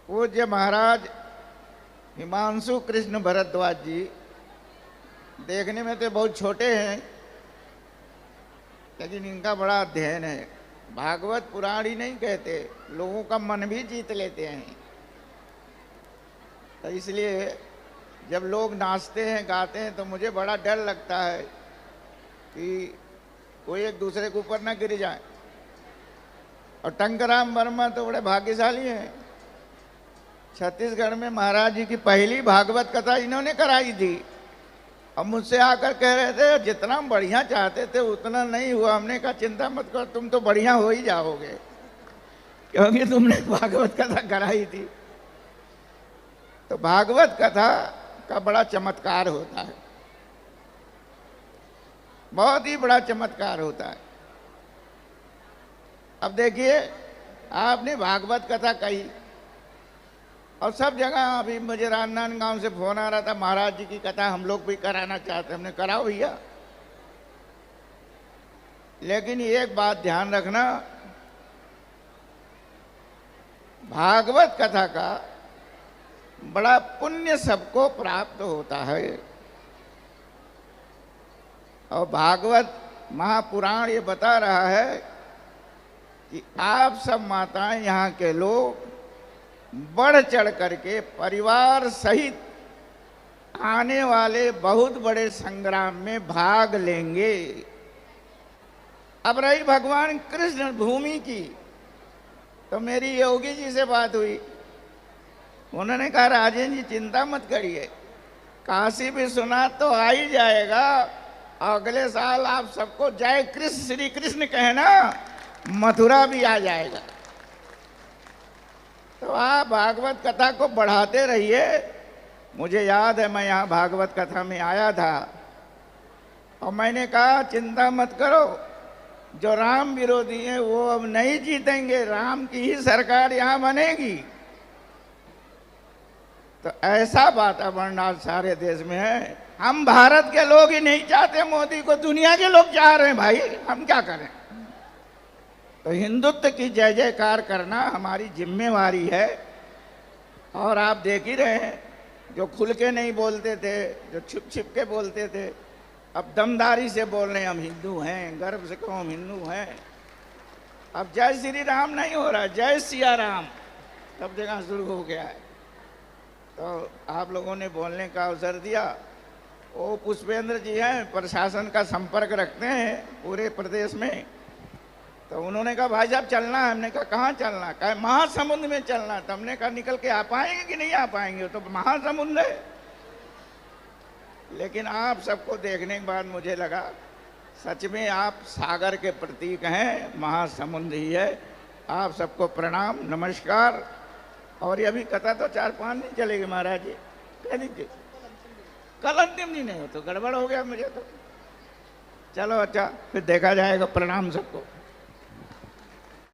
पूज्य महाराज हिमांशु कृष्ण भरद्वाज जी देखने में तो बहुत छोटे हैं, लेकिन इनका बड़ा अध्ययन है। भागवत पुराण ही नहीं कहते, लोगों का मन भी जीत लेते हैं। तो इसलिए जब लोग नाचते हैं गाते हैं तो मुझे बड़ा डर लगता है कि कोई एक दूसरे के ऊपर ना गिर जाए। और टंकराम वर्मा तो बड़े भाग्यशाली हैं। छत्तीसगढ़ में महाराज जी की पहली भागवत कथा इन्होंने कराई थी। अब मुझसे आकर कह रहे थे जितना बढ़िया चाहते थे उतना नहीं हुआ। हमने कहा चिंता मत करो, तुम तो बढ़िया हो ही जाओगे, क्योंकि तुमने भागवत कथा कराई थी। तो भागवत कथा का बड़ा चमत्कार होता है, बहुत ही बड़ा चमत्कार होता है। अब देखिए, आपने भागवत कथा कही और सब जगह, अभी मुझे राजनांदगांव से फोन आ रहा था, महाराज जी की कथा हम लोग भी कराना चाहते हैं। हमने कराओ भैया, लेकिन एक बात ध्यान रखना, भागवत कथा का बड़ा पुण्य सबको प्राप्त होता है। और भागवत महापुराण ये बता रहा है कि आप सब माताएं, यहाँ के लोग बढ़ चढ़ करके परिवार सहित आने वाले बहुत बड़े संग्राम में भाग लेंगे। अब रही भगवान कृष्ण भूमि की, तो मेरी योगी जी से बात हुई। उन्होंने कहा राजेंद्र जी चिंता मत करिए, काशी भी सुना तो आ ही जाएगा। अगले साल आप सबको जय कृष्ण श्री कृष्ण कहना, मथुरा भी आ जाएगा। तो आप भागवत कथा को बढ़ाते रहिए। मुझे याद है मैं यहाँ भागवत कथा में आया था और मैंने कहा चिंता मत करो, जो राम विरोधी हैं वो अब नहीं जीतेंगे, राम की ही सरकार यहाँ बनेगी। तो ऐसा वातावरण आज सारे देश में है। हम भारत के लोग ही नहीं चाहते मोदी को, दुनिया के लोग चाह रहे हैं। भाई हम क्या करें? तो हिंदुत्व की जय जयकार करना हमारी जिम्मेवारी है। और आप देख ही रहे हैं, जो खुल के नहीं बोलते थे, जो छिप छिप के बोलते थे, अब दमदारी से बोल रहे हैं हम हिंदू हैं, गर्व से कहो हम हिंदू हैं। अब जय श्री राम नहीं हो रहा, जय सिया राम सब जगह शुरू हो गया है। तो आप लोगों ने बोलने का अवसर दिया। वो पुष्पेंद्र जी हैं, प्रशासन का संपर्क रखते हैं पूरे प्रदेश में। तो उन्होंने कहा भाई साहब चलना है। हमने कहा कहाँ चलना? कहा महासमुंद में चलना। तो हमने कहा निकल के आ पाएंगे कि नहीं आ पाएंगे? तो महासमुंद है। लेकिन आप सबको देखने के बाद मुझे लगा सच में आप सागर के प्रतीक हैं, महासमुंद ही है। आप सबको प्रणाम, नमस्कार। और ये अभी कथा तो 4-5 दिन चलेगी महाराज जी, कह दीजिए। कल अंतिम दिन है, तो गड़बड़ हो गया मुझे तो। चलो अच्छा, फिर देखा जाएगा। प्रणाम सबको।